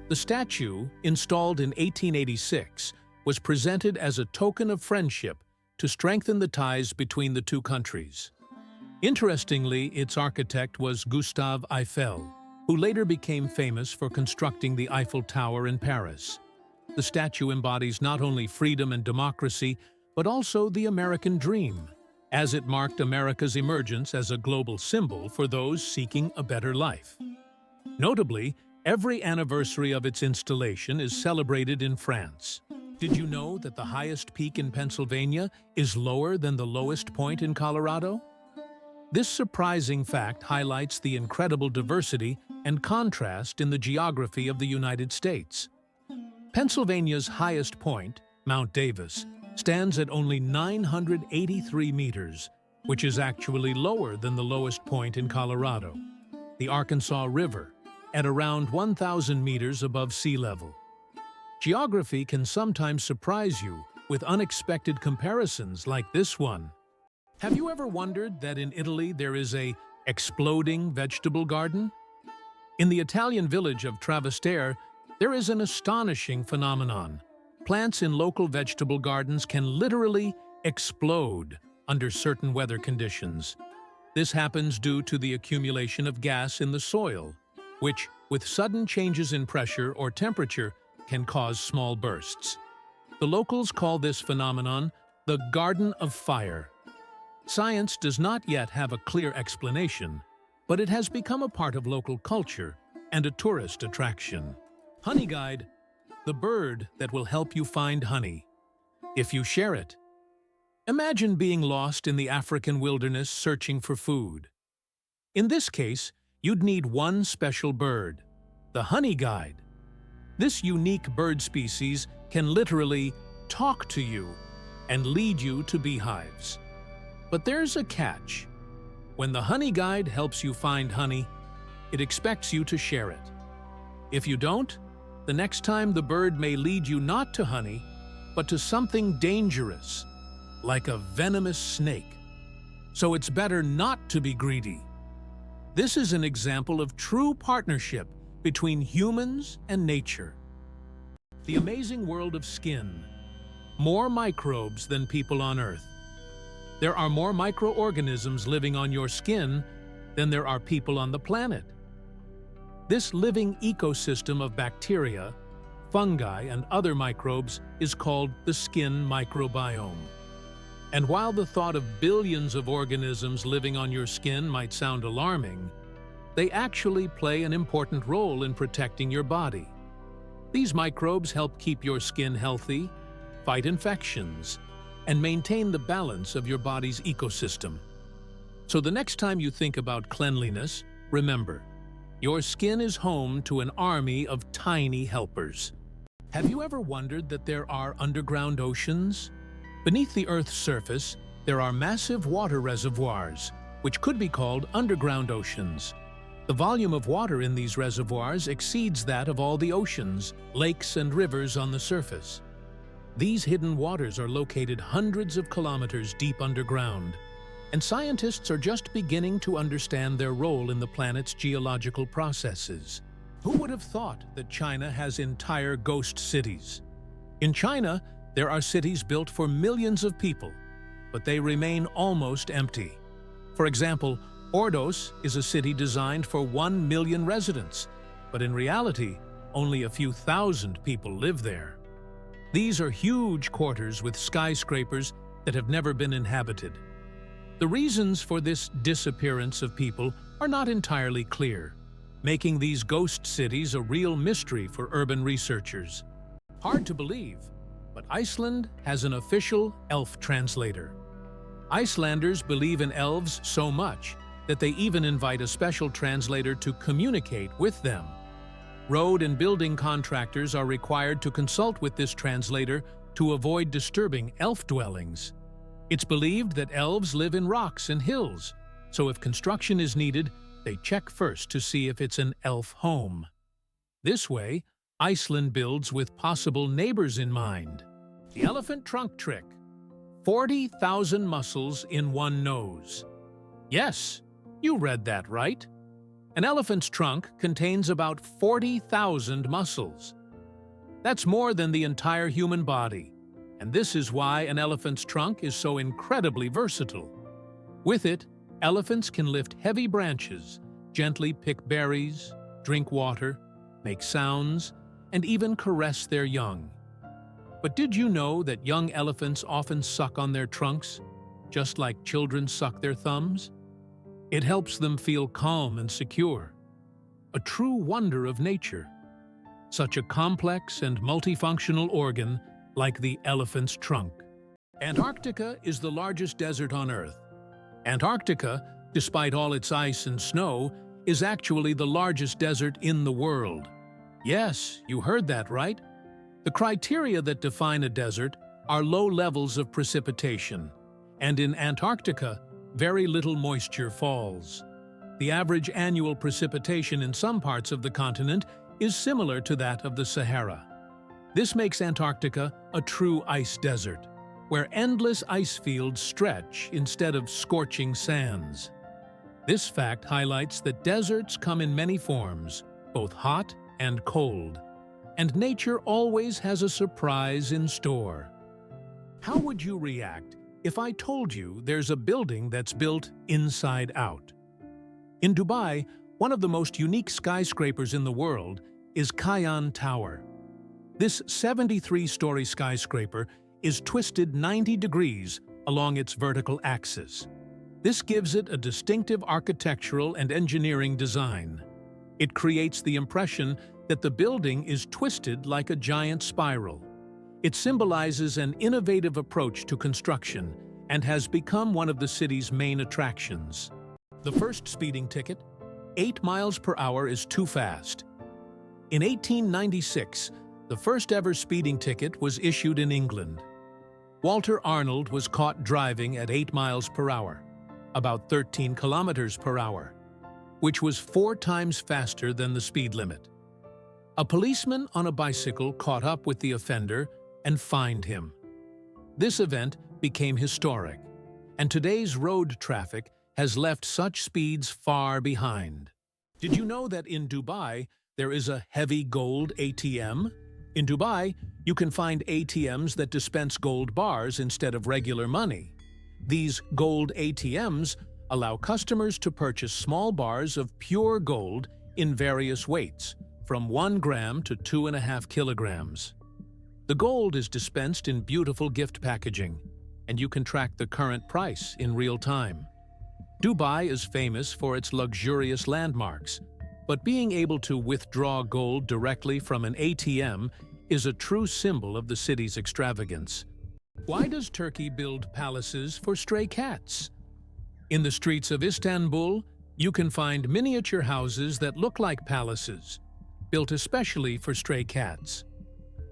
The statue, installed in 1886, was presented as a token of friendship to strengthen the ties between the two countries. Interestingly, its architect was Gustave Eiffel, who later became famous for constructing the Eiffel Tower in Paris. The statue embodies not only freedom and democracy, but also the American dream, as it marked America's emergence as a global symbol for those seeking a better life. Notably, every anniversary of its installation is celebrated in France. Did you know that the highest peak in Pennsylvania is lower than the lowest point in Colorado? This surprising fact highlights the incredible diversity and contrast in the geography of the United States. Pennsylvania's highest point, Mount Davis, stands at only 983 meters, which is actually lower than the lowest point in Colorado, the Arkansas River, at around 1,000 meters above sea level. Geography can sometimes surprise you with unexpected comparisons like this one. Have you ever wondered that in Italy there is an exploding vegetable garden? In the Italian village of Trastevere, there is an astonishing phenomenon. Plants in local vegetable gardens can literally explode under certain weather conditions. This happens due to the accumulation of gas in the soil, which, with sudden changes in pressure or temperature, can cause small bursts. The locals call this phenomenon the Garden of Fire. Science does not yet have a clear explanation, but it has become a part of local culture and a tourist attraction. Honey Guide, the bird that will help you find honey, if you share it. Imagine being lost in the African wilderness searching for food. In this case, you'd need one special bird, the honey guide. This unique bird species can literally talk to you and lead you to beehives. But there's a catch. When the honey guide helps you find honey, it expects you to share it. If you don't, the next time the bird may lead you not to honey, but to something dangerous, like a venomous snake. So it's better not to be greedy. This is an example of true partnership between humans and nature. The amazing world of skin. More microbes than people on Earth. There are more microorganisms living on your skin than there are people on the planet. This living ecosystem of bacteria, fungi, and other microbes is called the skin microbiome. And while the thought of billions of organisms living on your skin might sound alarming, they actually play an important role in protecting your body. These microbes help keep your skin healthy, fight infections, and maintain the balance of your body's ecosystem. So the next time you think about cleanliness, remember, your skin is home to an army of tiny helpers. Have you ever wondered that there are underground oceans? Beneath the Earth's surface, there are massive water reservoirs, which could be called underground oceans. The volume of water in these reservoirs exceeds that of all the oceans, lakes, and rivers on the surface. These hidden waters are located hundreds of kilometers deep underground, and scientists are just beginning to understand their role in the planet's geological processes. Who would have thought that China has entire ghost cities? In China, there are cities built for millions of people, but they remain almost empty. For example, Ordos is a city designed for 1 million residents, but in reality, only a few thousand people live there. These are huge quarters with skyscrapers that have never been inhabited. The reasons for this disappearance of people are not entirely clear, making these ghost cities a real mystery for urban researchers. Hard to believe, but Iceland has an official elf translator. Icelanders believe in elves so much that they even invite a special translator to communicate with them. Road and building contractors are required to consult with this translator to avoid disturbing elf dwellings. It's believed that elves live in rocks and hills, so if construction is needed, they check first to see if it's an elf home. This way, Iceland builds with possible neighbors in mind. The elephant trunk trick. 40,000 muscles in one nose. Yes, you read that right. An elephant's trunk contains about 40,000 muscles. That's more than the entire human body, and this is why an elephant's trunk is so incredibly versatile. With it, elephants can lift heavy branches, gently pick berries, drink water, make sounds, and even caress their young. But did you know that young elephants often suck on their trunks, just like children suck their thumbs? It helps them feel calm and secure. A true wonder of nature. Such a complex and multifunctional organ like the elephant's trunk. Antarctica is the largest desert on Earth. Antarctica, despite all its ice and snow, is actually the largest desert in the world. Yes, you heard that right. The criteria that define a desert are low levels of precipitation, and in Antarctica, very little moisture falls. The average annual precipitation in some parts of the continent is similar to that of the Sahara. This makes Antarctica a true ice desert, where endless ice fields stretch instead of scorching sands. This fact highlights that deserts come in many forms, both hot and cold. And nature always has a surprise in store. How would you react if I told you there's a building that's built inside out? In Dubai, one of the most unique skyscrapers in the world is Cayenne Tower. This 73-story skyscraper is twisted 90 degrees along its vertical axis. This gives it a distinctive architectural and engineering design. It creates the impression that the building is twisted like a giant spiral. It symbolizes an innovative approach to construction and has become one of the city's main attractions. The first speeding ticket, 8 miles per hour is too fast. In 1896, the first ever speeding ticket was issued in England. Walter Arnold was caught driving at 8 miles per hour, about 13 kilometers per hour, which was 4 times faster than the speed limit. A policeman on a bicycle caught up with the offender and fined him. This event became historic, and today's road traffic has left such speeds far behind. Did you know that in Dubai there is a heavy gold ATM? In Dubai, you can find ATMs that dispense gold bars instead of regular money. These gold ATMs allow customers to purchase small bars of pure gold in various weights, from 1 gram to 2.5 kilograms. The gold is dispensed in beautiful gift packaging, and you can track the current price in real time. Dubai is famous for its luxurious landmarks, but being able to withdraw gold directly from an ATM is a true symbol of the city's extravagance. Why does Turkey build palaces for stray cats? In the streets of Istanbul, you can find miniature houses that look like palaces, built especially for stray cats.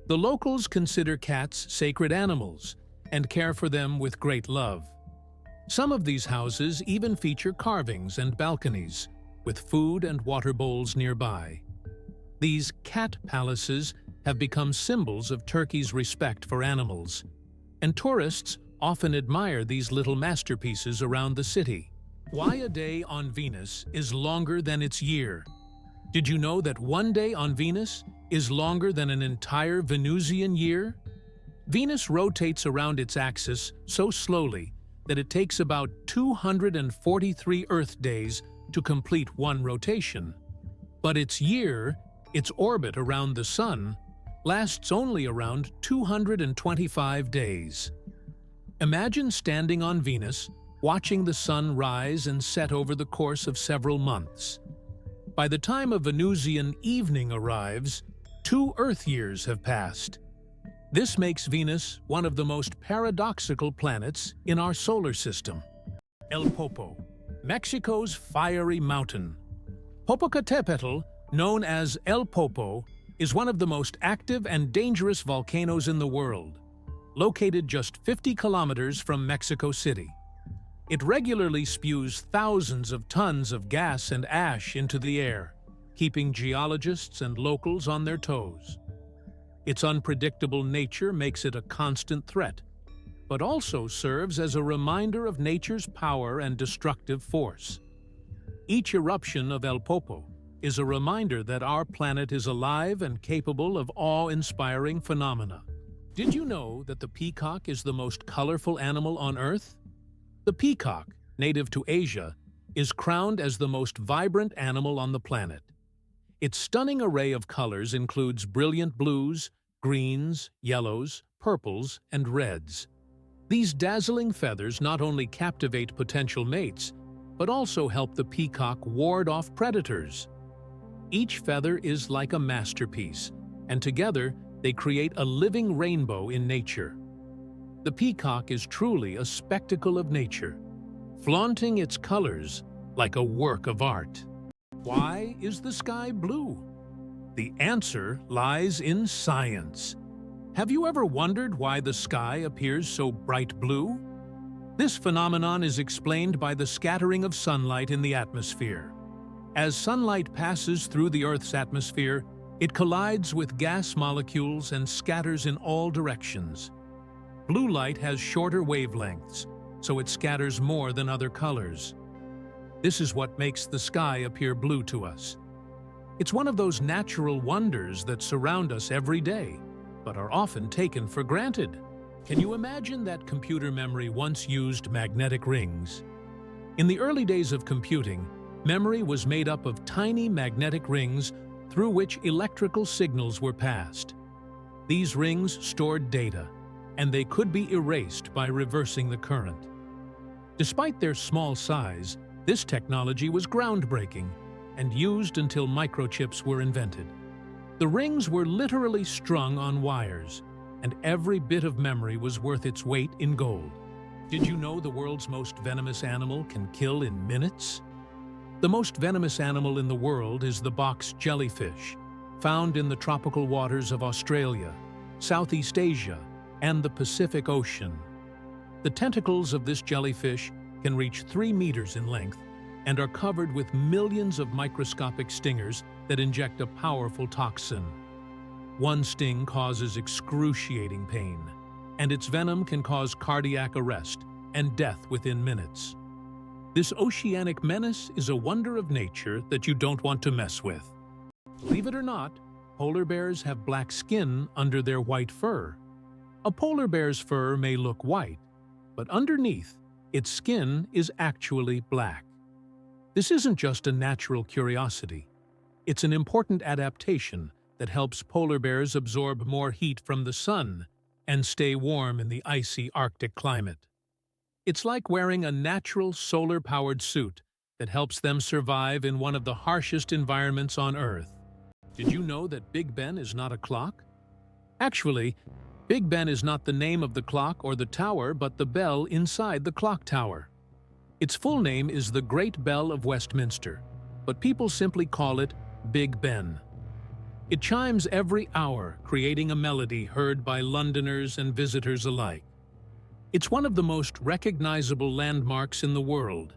The locals consider cats sacred animals and care for them with great love. Some of these houses even feature carvings and balconies, with food and water bowls nearby. These cat palaces have become symbols of Turkey's respect for animals, and tourists often admire these little masterpieces around the city. Why a day on Venus is longer than its year? Did you know that one day on Venus is longer than an entire Venusian year? Venus rotates around its axis so slowly that it takes about 243 Earth days to complete one rotation. But its year, its orbit around the Sun, lasts only around 225 days. Imagine standing on Venus, watching the Sun rise and set over the course of several months. By the time a Venusian evening arrives, 2 Earth years have passed. This makes Venus one of the most paradoxical planets in our solar system. El Popo, Mexico's fiery mountain. Popocatépetl, known as El Popo, is one of the most active and dangerous volcanoes in the world. located just 50 kilometers from Mexico City. It regularly spews thousands of tons of gas and ash into the air, keeping geologists and locals on their toes. Its unpredictable nature makes it a constant threat, but also serves as a reminder of nature's power and destructive force. Each eruption of El Popo is a reminder that our planet is alive and capable of awe-inspiring phenomena. Did you know that the peacock is the most colorful animal on Earth? The peacock, native to Asia, is crowned as the most vibrant animal on the planet. Its stunning array of colors includes brilliant blues, greens, yellows, purples, and reds. These dazzling feathers not only captivate potential mates, but also help the peacock ward off predators. Each feather is like a masterpiece, and together they create a living rainbow in nature. The peacock is truly a spectacle of nature, flaunting its colors like a work of art. Why is the sky blue? The answer lies in science. Have you ever wondered why the sky appears so bright blue? This phenomenon is explained by the scattering of sunlight in the atmosphere. As sunlight passes through the Earth's atmosphere, it collides with gas molecules and scatters in all directions. Blue light has shorter wavelengths, so it scatters more than other colors. This is what makes the sky appear blue to us. It's one of those natural wonders that surround us every day, but are often taken for granted. Can you imagine that computer memory once used magnetic rings? In the early days of computing, memory was made up of tiny magnetic rings through which electrical signals were passed. These rings stored data, and they could be erased by reversing the current. Despite their small size, this technology was groundbreaking and used until microchips were invented. The rings were literally strung on wires, and every bit of memory was worth its weight in gold. Did you know the world's most venomous animal can kill in minutes? The most venomous animal in the world is the box jellyfish, found in the tropical waters of Australia, Southeast Asia, and the Pacific Ocean. The tentacles of this jellyfish can reach 3 meters in length and are covered with millions of microscopic stingers that inject a powerful toxin. One sting causes excruciating pain, and its venom can cause cardiac arrest and death within minutes. This oceanic menace is a wonder of nature that you don't want to mess with. Believe it or not, polar bears have black skin under their white fur. A polar bear's fur may look white, but underneath, its skin is actually black. This isn't just a natural curiosity. It's an important adaptation that helps polar bears absorb more heat from the sun and stay warm in the icy Arctic climate. It's like wearing a natural solar-powered suit that helps them survive in one of the harshest environments on Earth. Did you know that Big Ben is not a clock? Actually, Big Ben is not the name of the clock or the tower, but the bell inside the clock tower. Its full name is the Great Bell of Westminster, but people simply call it Big Ben. It chimes every hour, creating a melody heard by Londoners and visitors alike. It's one of the most recognizable landmarks in the world,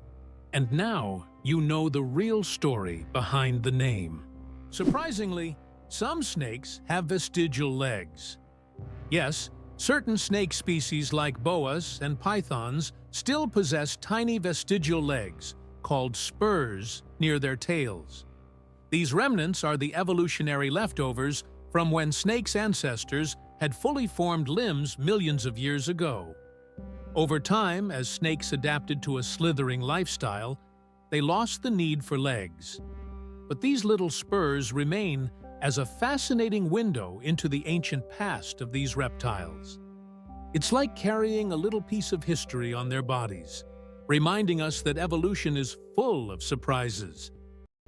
and now you know the real story behind the name. Surprisingly, some snakes have vestigial legs. Yes, certain snake species like boas and pythons still possess tiny vestigial legs, called spurs, near their tails. These remnants are the evolutionary leftovers from when snakes' ancestors had fully formed limbs millions of years ago. Over time, as snakes adapted to a slithering lifestyle, they lost the need for legs. But these little spurs remain as a fascinating window into the ancient past of these reptiles. It's like carrying a little piece of history on their bodies, reminding us that evolution is full of surprises.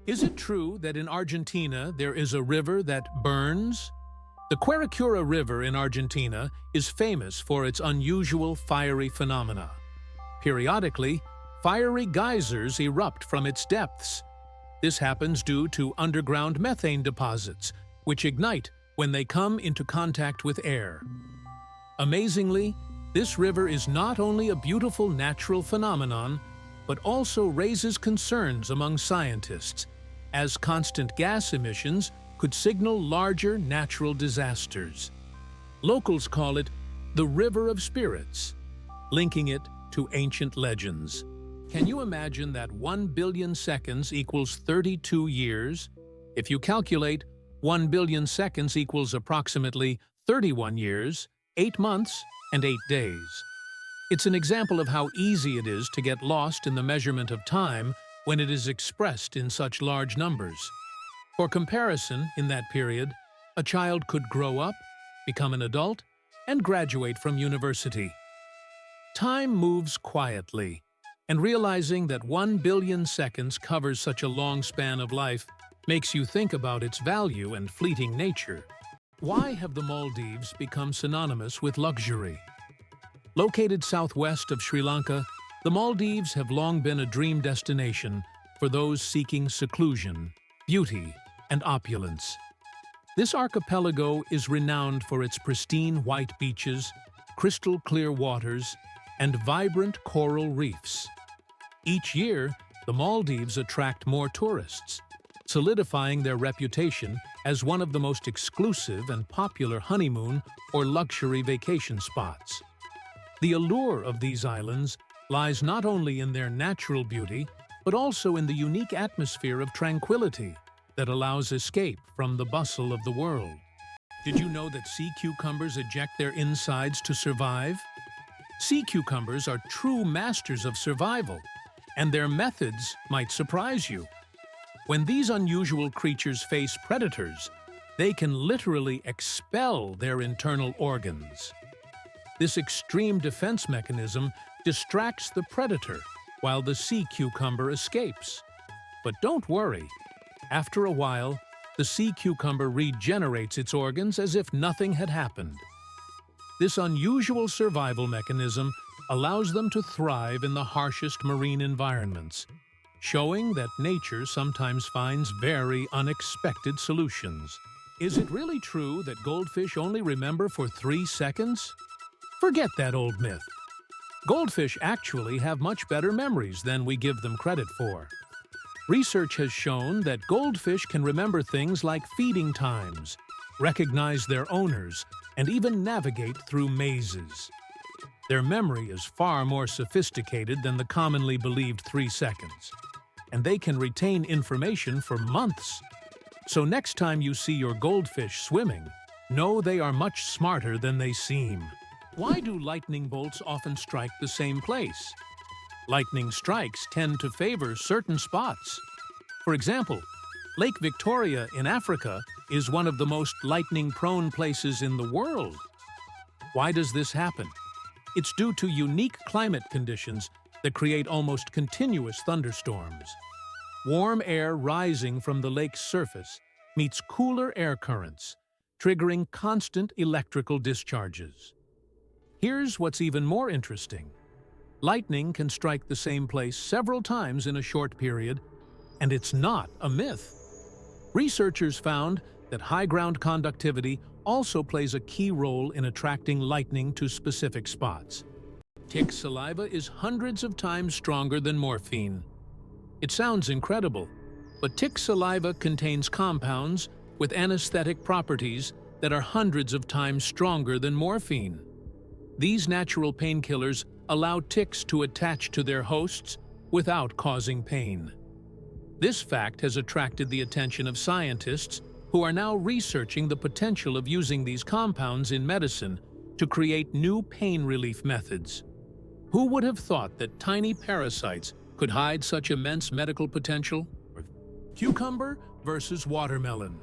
Is it true that in Argentina there is a river that burns? The Quirecura River in Argentina is famous for its unusual fiery phenomena. Periodically, fiery geysers erupt from its depths. This happens due to underground methane deposits, which ignite when they come into contact with air. Amazingly, this river is not only a beautiful natural phenomenon, but also raises concerns among scientists, as constant gas emissions could signal larger natural disasters. Locals call it the River of Spirits, linking it to ancient legends. Can you imagine that 1 billion seconds equals 32 years? If you calculate 1 billion seconds equals approximately 31 years, 8 months, and 8 days. It's an example of how easy it is to get lost in the measurement of time when it is expressed in such large numbers. For comparison, in that period, a child could grow up, become an adult, and graduate from university. Time moves quietly, and realizing that 1 billion seconds covers such a long span of life makes you think about its value and fleeting nature. Why have the Maldives become synonymous with luxury? Located southwest of Sri Lanka, the Maldives have long been a dream destination for those seeking seclusion, beauty, and opulence. This archipelago is renowned for its pristine white beaches, crystal clear waters, and vibrant coral reefs. Each year, the Maldives attract more tourists, solidifying their reputation as one of the most exclusive and popular honeymoon or luxury vacation spots. The allure of these islands lies not only in their natural beauty, but also in the unique atmosphere of tranquility that allows escape from the bustle of the world. Did you know that sea cucumbers eject their insides to survive? Sea cucumbers are true masters of survival, and their methods might surprise you. When these unusual creatures face predators, they can literally expel their internal organs. This extreme defense mechanism distracts the predator while the sea cucumber escapes. But don't worry. After a while, the sea cucumber regenerates its organs as if nothing had happened. This unusual survival mechanism allows them to thrive in the harshest marine environments, showing that nature sometimes finds very unexpected solutions. Is it really true that goldfish only remember for 3 seconds? Forget that old myth. Goldfish actually have much better memories than we give them credit for. Research has shown that goldfish can remember things like feeding times, recognize their owners, and even navigate through mazes. Their memory is far more sophisticated than the commonly believed 3 seconds, and they can retain information for months. So next time you see your goldfish swimming, know they are much smarter than they seem. Why do lightning bolts often strike the same place? Lightning strikes tend to favor certain spots. For example, Lake Victoria in Africa is one of the most lightning-prone places in the world. Why does this happen? It's due to unique climate conditions that create almost continuous thunderstorms. Warm air rising from the lake's surface meets cooler air currents, triggering constant electrical discharges. Here's what's even more interesting. Lightning can strike the same place several times in a short period, and it's not a myth. Researchers found that high ground conductivity also plays a key role in attracting lightning to specific spots. Tick saliva is hundreds of times stronger than morphine. It sounds incredible, but tick saliva contains compounds with anesthetic properties that are hundreds of times stronger than morphine. These natural painkillers allow ticks to attach to their hosts without causing pain. This fact has attracted the attention of scientists who are now researching the potential of using these compounds in medicine to create new pain relief methods. Who would have thought that tiny parasites could hide such immense medical potential? Cucumber versus watermelon.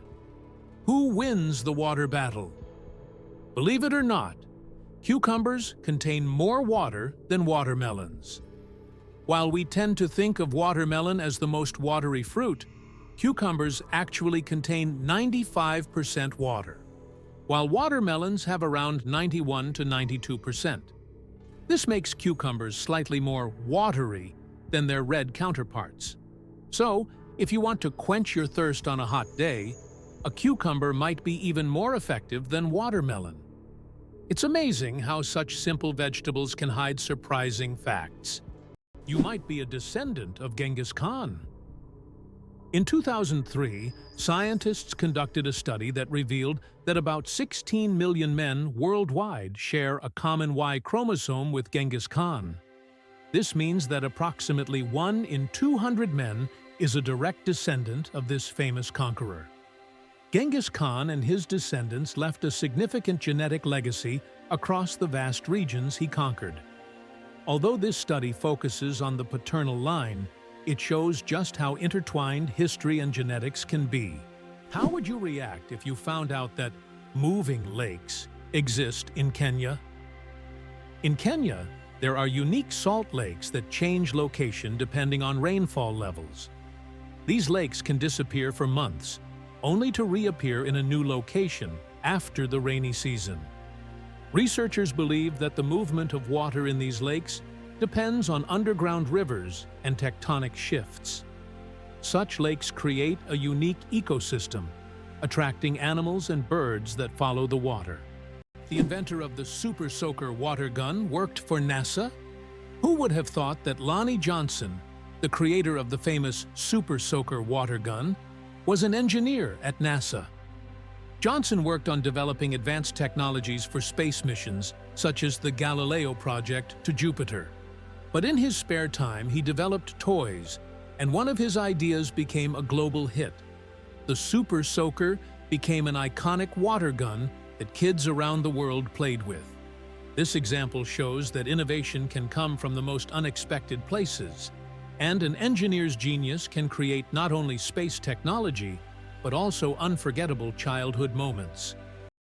Who wins the water battle? Believe it or not, cucumbers contain more water than watermelons. While we tend to think of watermelon as the most watery fruit, cucumbers actually contain 95% water, while watermelons have around 91 to 92%. This makes cucumbers slightly more watery than their red counterparts. So, if you want to quench your thirst on a hot day, a cucumber might be even more effective than watermelon. It's amazing how such simple vegetables can hide surprising facts. You might be a descendant of Genghis Khan. In 2003, scientists conducted a study that revealed that about 16 million men worldwide share a common Y chromosome with Genghis Khan. This means that approximately 1 in 200 men is a direct descendant of this famous conqueror. Genghis Khan and his descendants left a significant genetic legacy across the vast regions he conquered. Although this study focuses on the paternal line, it shows just how intertwined history and genetics can be. How would you react if you found out that moving lakes exist in Kenya? In Kenya, there are unique salt lakes that change location depending on rainfall levels. These lakes can disappear for months, only to reappear in a new location after the rainy season. Researchers believe that the movement of water in these lakes depends on underground rivers and tectonic shifts. Such lakes create a unique ecosystem, attracting animals and birds that follow the water. The inventor of the Super Soaker water gun worked for NASA? Who would have thought that Lonnie Johnson, the creator of the famous Super Soaker water gun, was an engineer at NASA? Johnson worked on developing advanced technologies for space missions, such as the Galileo project to Jupiter. But in his spare time, he developed toys, and one of his ideas became a global hit. The Super Soaker became an iconic water gun that kids around the world played with. This example shows that innovation can come from the most unexpected places, and an engineer's genius can create not only space technology, but also unforgettable childhood moments.